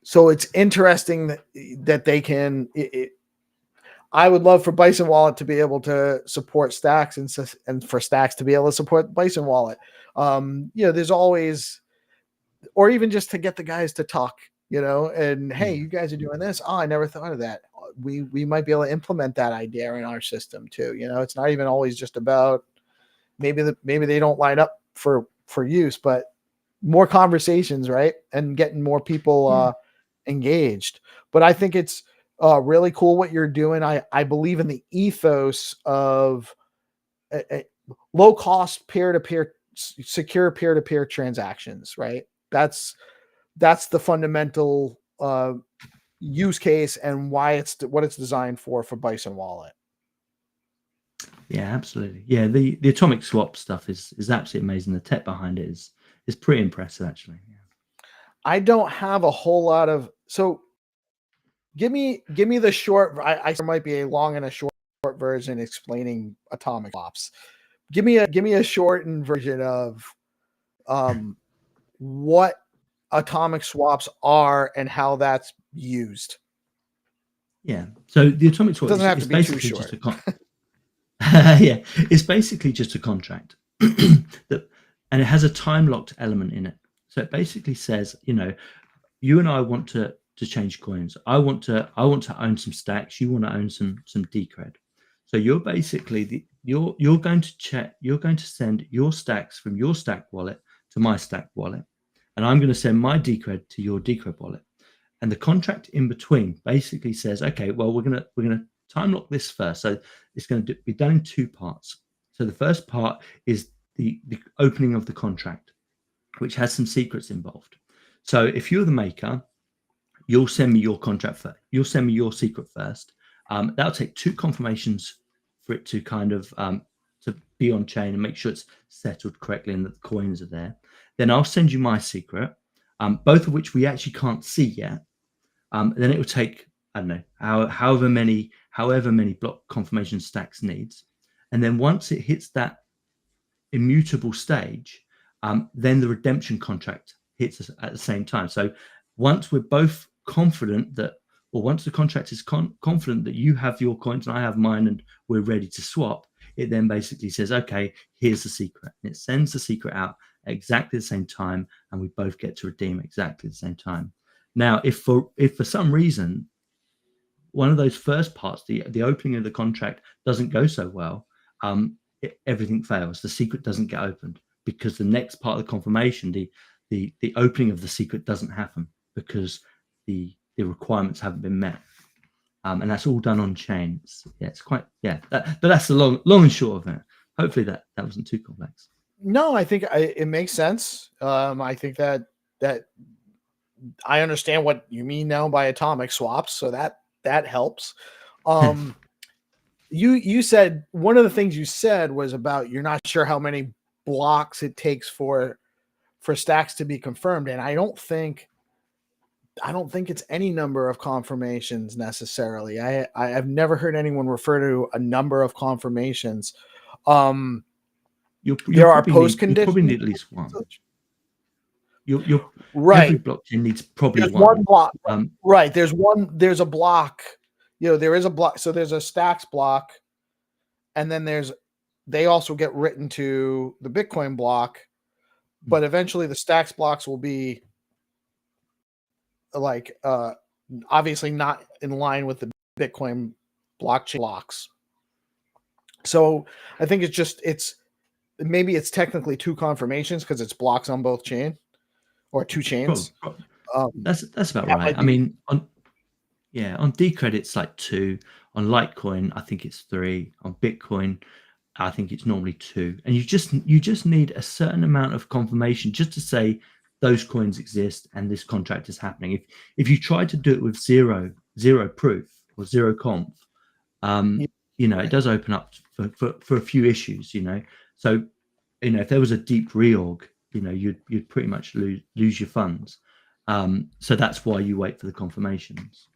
so it's interesting that they can. I would love for Bison Wallet to be able to support Stacks and for Stacks to be able to support Bison Wallet. There's always, or even just to get the guys to talk, and hey, you guys are doing this. Oh, I never thought of that. We might be able to implement that idea in our system too. It's not even always just about maybe they don't line up for use, but more conversations, right? And getting more people engaged. But I think it's really cool what you're doing. I believe in the ethos of low cost peer-to-peer, secure peer-to-peer transactions, right? That's the fundamental use case and why what it's designed for Bison Wallet. Yeah, absolutely. Yeah, the atomic swap stuff is absolutely amazing. The tech behind it is pretty impressive, actually. Yeah. I don't have a whole lot of give me the short. I there might be a long and a short version explaining atomic swaps. Give me a shortened version of what atomic swaps are and how that's used. Yeah. So the atomic swap doesn't have to be too short. It's basically just a contract and it has a time locked element in it. So it basically says, you and I want to change coins. I want to own some stacks. You want to own some Decred. So you're basically you're going to check. You're going to send your stacks from your stack wallet to my stack wallet, and I'm going to send my Decred to your Decred wallet. And the contract in between basically says, okay, well, we're gonna time lock this first. So it's going to be done in two parts. So the first part is the opening of the contract, which has some secrets involved. So if you're the maker, you'll send me your contract first. You'll send me your secret first. That'll take two confirmations for it to kind of to be on chain and make sure it's settled correctly and that the coins are there. Then I'll send you my secret, both of which we actually can't see yet. Then it will take, I don't know, however many block confirmation stacks needs. And then once it hits that immutable stage, then the redemption contract hits us at the same time. So once we're both confident that, or once the contract is confident that you have your coins and I have mine and we're ready to swap, it then basically says, okay, here's the secret. And it sends the secret out at exactly the same time, and we both get to redeem at exactly the same time. Now, if for some reason one of those first parts, the opening of the contract doesn't go so well, everything fails. The secret doesn't get opened because the next part of the confirmation, the opening of the secret doesn't happen because the requirements haven't been met. And that's all done on chain. It's quite, but that's the long and short of it. Hopefully that wasn't too complex. No, I think it makes sense. I think that I understand what you mean now by atomic swaps, so that helps. You said one of the things you said was about you're not sure how many blocks it takes for stacks to be confirmed, and I don't think it's any number of confirmations necessarily. I've never heard anyone refer to a number of confirmations. There are post conditions. You probably need at least one. You're right. Every blockchain needs probably one block. Right. There's a block. There is a block. So there's a stacks block, and then they also get written to the Bitcoin block, but eventually the stacks blocks will be like obviously not in line with the Bitcoin blockchain blocks. So I think it's maybe it's technically two confirmations because it's blocks on both chain or two chains. That's about right. I mean, on Decred it's like 2. On Litecoin, I think it's 3. On Bitcoin, I think it's normally 2. And you just need a certain amount of confirmation just to say those coins exist and this contract is happening. If you try to do it with zero proof or zero conf, it does open up for a few issues. So if there was a deep reorg, you'd pretty much lose your funds. So that's why you wait for the confirmations.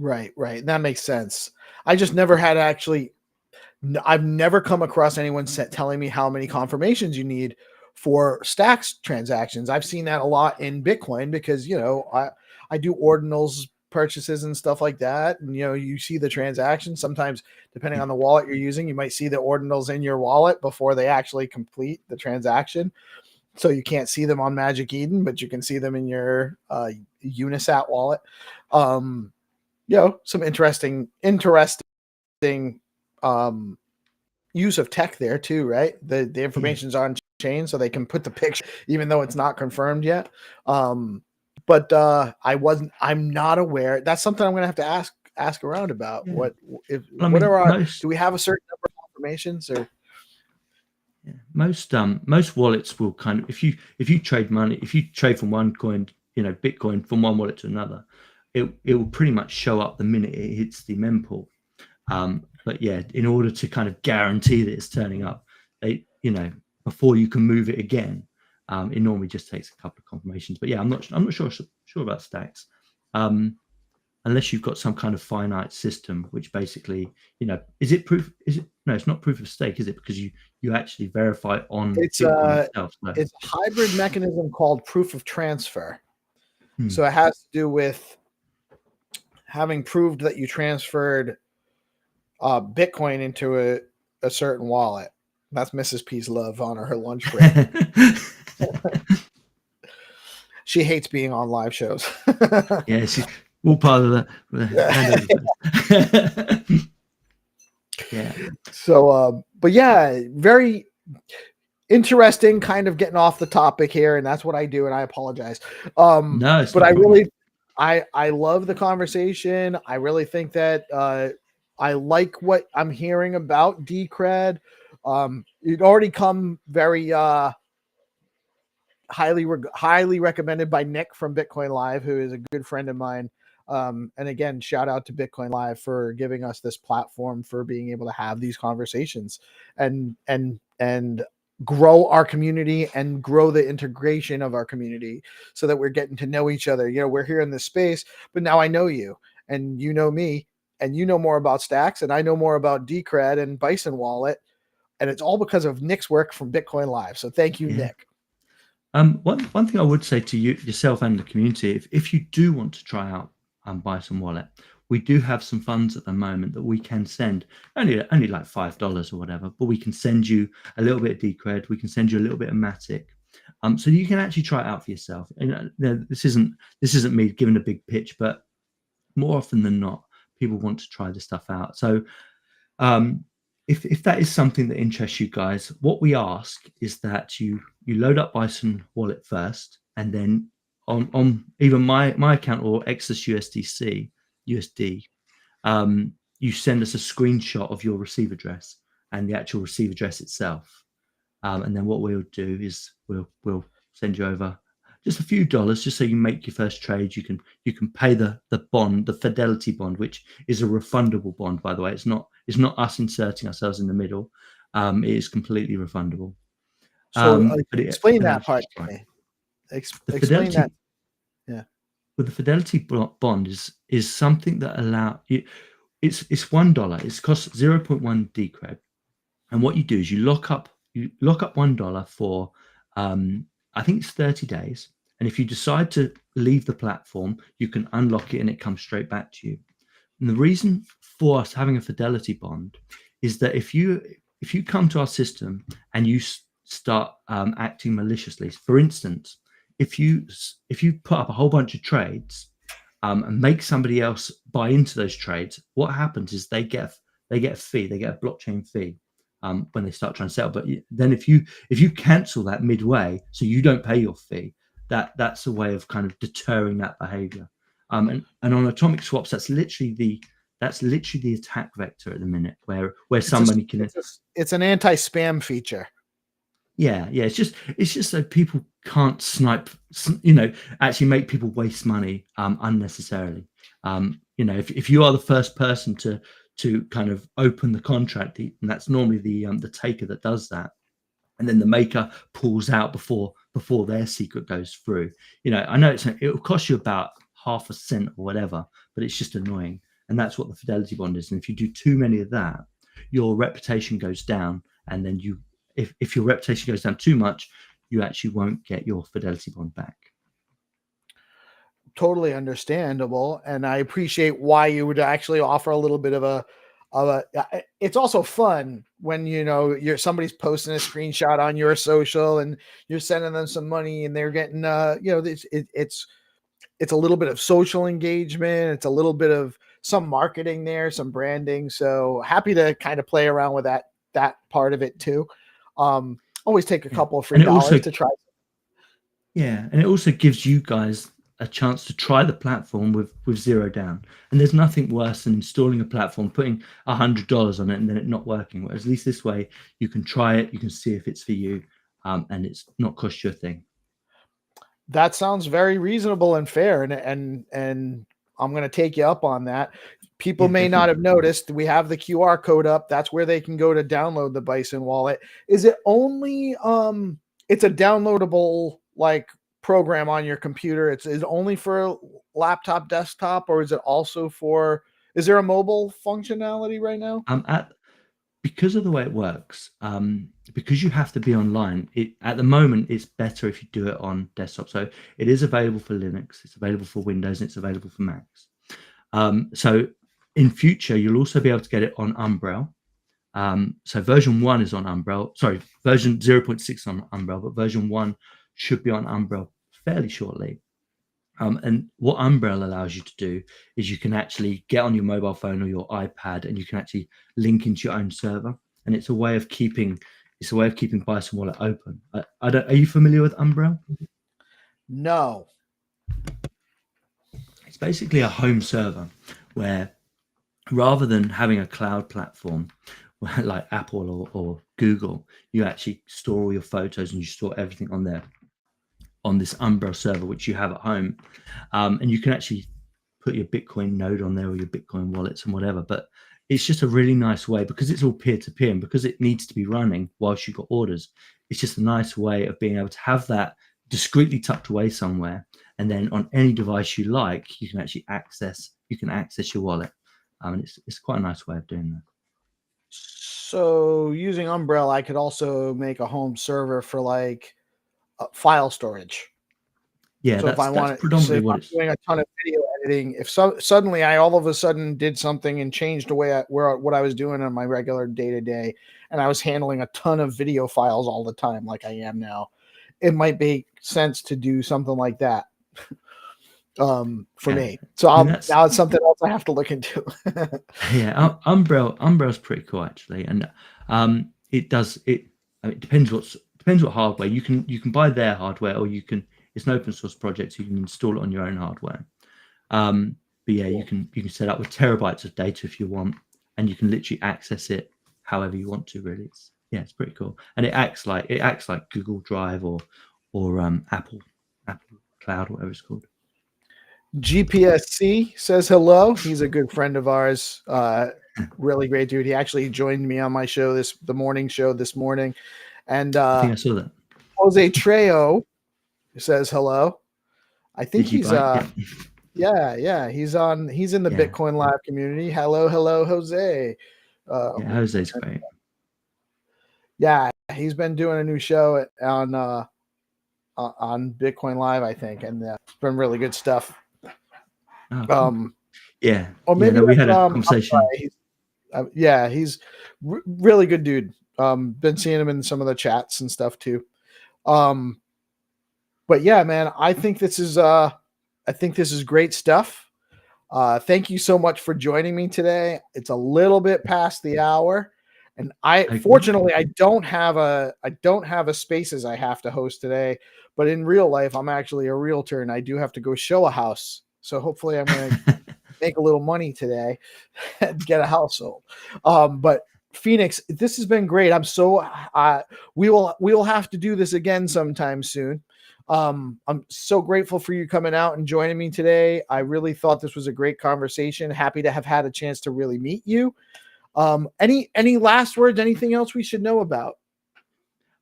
Right. That makes sense. I just never had I've never come across anyone telling me how many confirmations you need for stacks transactions. I've seen that a lot in Bitcoin because, I do ordinals purchases and stuff like that. And, you see the transactions sometimes depending on the wallet you're using, you might see the ordinals in your wallet before they actually complete the transaction. So you can't see them on Magic Eden, but you can see them in your Unisat wallet. Some interesting use of tech there too, right? The information's on chain, so they can put the picture even though it's not confirmed yet. But I'm not aware. That's something I'm gonna have to ask around about. Do we have a certain number of confirmations or? Yeah. Most wallets will kind of, if you trade money, if you trade from one coin, Bitcoin from one wallet to another, it will pretty much show up the minute it hits the mempool. But in order to kind of guarantee that it's turning up, before you can move it again, it normally just takes a couple of confirmations. But I'm not sure about stacks, unless you've got some kind of finite system, which basically, is it proof? No, it's not proof of stake, is it? Because you actually verify on it's itself. So. It's a hybrid mechanism called proof of transfer. So it has to do with having proved that you transferred Bitcoin into a certain wallet. That's Mrs. P's love on her lunch break. She hates being on live shows. Yeah, she's all part of the yeah. So, but yeah, very interesting, kind of getting off the topic here, and that's what I do, and I apologize. No, it's But not I a problem. really, I love the conversation. I really think that I like what I'm hearing about Decred. It already come very highly recommended by Nick from Bitcoin Live, who is a good friend of mine. And again, shout out to Bitcoin Live for giving us this platform for being able to have these conversations and grow our community and grow the integration of our community so that we're getting to know each other. You know, we're here in this space, but now I know you and you know me and you know more about Stacks and I know more about Decred and Bison Wallet. And it's all because of Nick's work from Bitcoin Live. So thank you, Yeah. Nick. One thing I would say to yourself and the community, if you do want to try out Bison Wallet, we do have some funds at the moment that we can send, only like $5 or whatever, but we can send you a little bit of Decred, we can send you a little bit of Matic, so you can actually try it out for yourself. And this isn't me giving a big pitch, but more often than not, people want to try this stuff out. So if that is something that interests you guys, what we ask is that you load up Bison Wallet first, and then on either my account or Exodus USD, you send us a screenshot of your receive address and the actual receive address itself, and then what we'll do is we'll send you over just a few dollars, just so you make your first trade. You can pay the bond, the fidelity bond, which is a refundable bond, by the way. It's not us inserting ourselves in the middle. It is completely refundable. So But explain that part to me. Explain that. Yeah. With the fidelity bond is something that allow you. It's $1. It costs 0.1 Decred, and what you do is you lock up $1 for I think it's 30 days. And if you decide to leave the platform, you can unlock it and it comes straight back to you. And the reason for us having a fidelity bond is that if you come to our system and you start acting maliciously, for instance, if you put up a whole bunch of trades and make somebody else buy into those trades, what happens is they get a fee, they get a blockchain fee when they start trying to sell. But then if you cancel that midway, so you don't pay your fee, that's a way of kind of deterring that behavior. And on atomic swaps, that's literally the attack vector at the minute, where somebody can. It's an anti-spam feature. Yeah, it's just so people can't snipe, actually make people waste money unnecessarily. If you are the first person to kind of open the contract, and that's normally the taker that does that, and then the maker pulls out before their secret goes through. I know it'll cost you about half a cent or whatever, but it's just annoying, and that's what the fidelity bond is. And if you do too many of that, your reputation goes down, and then if your reputation goes down too much, you actually won't get your fidelity bond back. Totally understandable, and I appreciate why you would actually offer a little bit of a. It's also fun when somebody's posting a screenshot on your social and you're sending them some money and they're getting it's a little bit of social engagement. It's a little bit of some marketing there, some branding. So happy to kind of play around with that part of it too. Always take a couple of free dollars to try. Yeah, and it also gives you guys a chance to try the platform with zero down. And there's nothing worse than installing a platform, putting $100 on it, and then it not working. Whereas at least this way, you can try it, you can see if it's for you, and it's not cost you a thing. That sounds very reasonable and fair, and I'm going to take you up on that. People may not have noticed, we have the QR code up. That's where they can go to download the Bison wallet. Is it only it's a downloadable program on your computer? Is it only for laptop, desktop, or is it also is there a mobile functionality right now? Because of the way it works, because you have to be online, at the moment it's better if you do it on desktop. So it is available for Linux, it's available for Windows, and it's available for Macs. So in future, you'll also be able to get it on Umbrel. So version 1 is on Umbrel. Sorry, version 0.6 on Umbrel, but version 1 should be on Umbrel fairly shortly. And what Umbrel allows you to do is you can actually get on your mobile phone or your iPad, and you can actually link into your own server. And it's a way of keeping Bison Wallet open. I don't. Are you familiar with Umbrel? No. It's basically a home server where, rather than having a cloud platform like Apple or Google, you actually store all your photos and you store everything on there, on this Umbrel server, which you have at home. And you can actually put your Bitcoin node on there or your Bitcoin wallets and whatever. But it's just a really nice way, because it's all peer-to-peer, and because it needs to be running whilst you've got orders. It's just a nice way of being able to have that discreetly tucked away somewhere. And then on any device you like, you can actually access your wallet. And it's quite a nice way of doing that. So using Umbrel, I could also make a home server for like file storage. Yeah, So if I want that's predominantly what it's doing a ton of video editing, if suddenly I all of a sudden did something and changed the way what I was doing on my regular day to day, and I was handling a ton of video files all the time, like I am now, it might make sense to do something like that. For me. So now it's something else I have to look into. Yeah, Umbrel's pretty cool actually, and it depends what hardware you can buy their hardware, or it's an open source project, so you can install it on your own hardware. But yeah, you can set up with terabytes of data if you want, and you can literally access it however you want to. Really, it's pretty cool, and it acts like Google Drive or Apple Cloud, whatever it's called. GPSC says hello. He's a good friend of ours. Really great dude. He actually joined me on my show the morning show this morning. And I think I saw that. Jose Trejo says hello. I think he's yeah, he's in the Bitcoin Live community. Hello, Jose. Jose's great. Yeah, he's been doing a new show on Bitcoin Live, I think, and it's been really good stuff. Oh, cool. We had a conversation. He's really good dude. Been seeing him in some of the chats and stuff too. But yeah, man, I think this is great stuff. Thank you so much for joining me today. It's a little bit past the hour, and fortunately I don't have a spaces I have to host today. But in real life, I'm actually a realtor, and I do have to go show a house. So hopefully I'm going to make a little money today and get a house sold. But Phoenix, this has been great. I'm so we will have to do this again sometime soon. I'm so grateful for you coming out and joining me today. I really thought this was a great conversation. Happy to have had a chance to really meet you. Any last words? Anything else we should know about?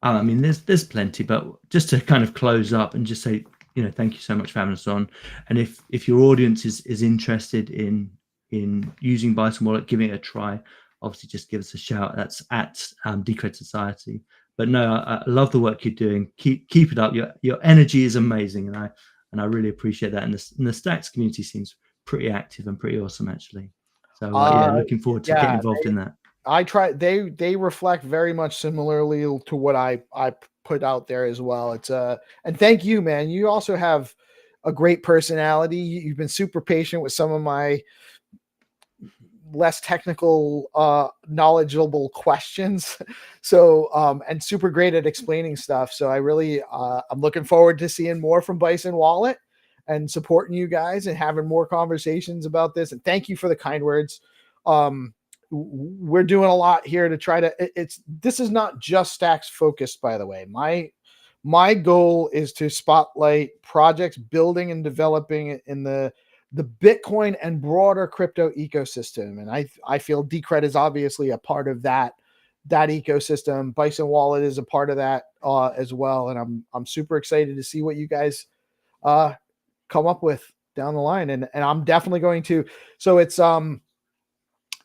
I mean, there's plenty, but just to kind of close up and just say, thank you so much for having us on. And if your audience is interested in using Bison Wallet, giving it a try, obviously just give us a shout. That's at Decred Society. But no, I love the work you're doing. Keep it up. Your energy is amazing, and I really appreciate that. And the Stacks community seems pretty active and pretty awesome, actually. So looking forward to getting involved in that. I try. They reflect very much similarly to what I put out there as well. It's and thank you, man. You also have a great personality. You've been super patient with some of my less technical, knowledgeable questions. So, and super great at explaining stuff. So I really, I'm looking forward to seeing more from Bison Wallet and supporting you guys and having more conversations about this. And thank you for the kind words. We're doing a lot here to try to, this is not just Stacks focused, by the way. My goal is to spotlight projects building and developing in the Bitcoin and broader crypto ecosystem. And I feel Decred is obviously a part of that ecosystem. Bison Wallet is a part of that as well. And I'm super excited to see what you guys come up with down the line. And I'm definitely going to, so it's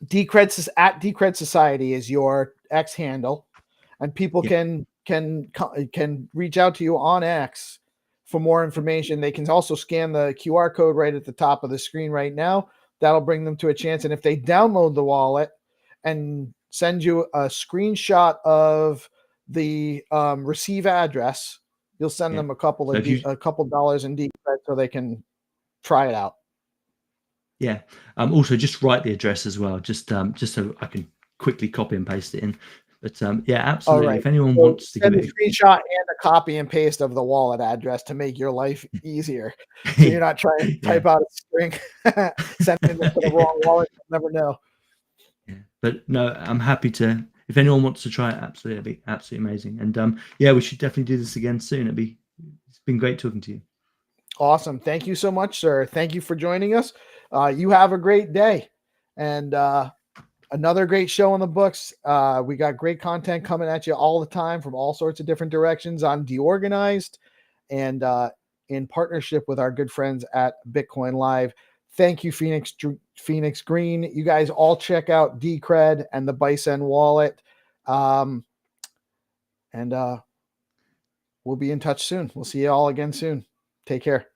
Decred at Decred Society is your X handle, and people can reach out to you on X for more information. They can also scan the QR code right at the top of the screen right now. That'll bring them to a chance. And if they download the wallet and send you a screenshot of the receive address, You'll send Yeah. them a couple So of a couple dollars in decred so they can try it out. Yeah. Also, just write the address as well, just so I can quickly copy and paste it in. But yeah, All absolutely. right. If anyone So wants to give send a it, screenshot and a copy and paste of the wallet address to make your life easier. So you're not trying to type out a string, sending it to the wrong wallet. You'll never know. Yeah. But no, I'm happy to. If anyone wants to try it, absolutely, it'd be absolutely amazing. And yeah, we should definitely do this again soon. It's been great talking to you. Awesome. Thank you so much, sir. Thank you for joining us. You have a great day, and another great show in the books. We got great content coming at you all the time from all sorts of different directions on DeOrganized and in partnership with our good friends at Bitcoin Live. Thank you, Phoenix Green. You guys all check out Decred and the Bison wallet. And we'll be in touch soon. We'll see you all again soon. Take care.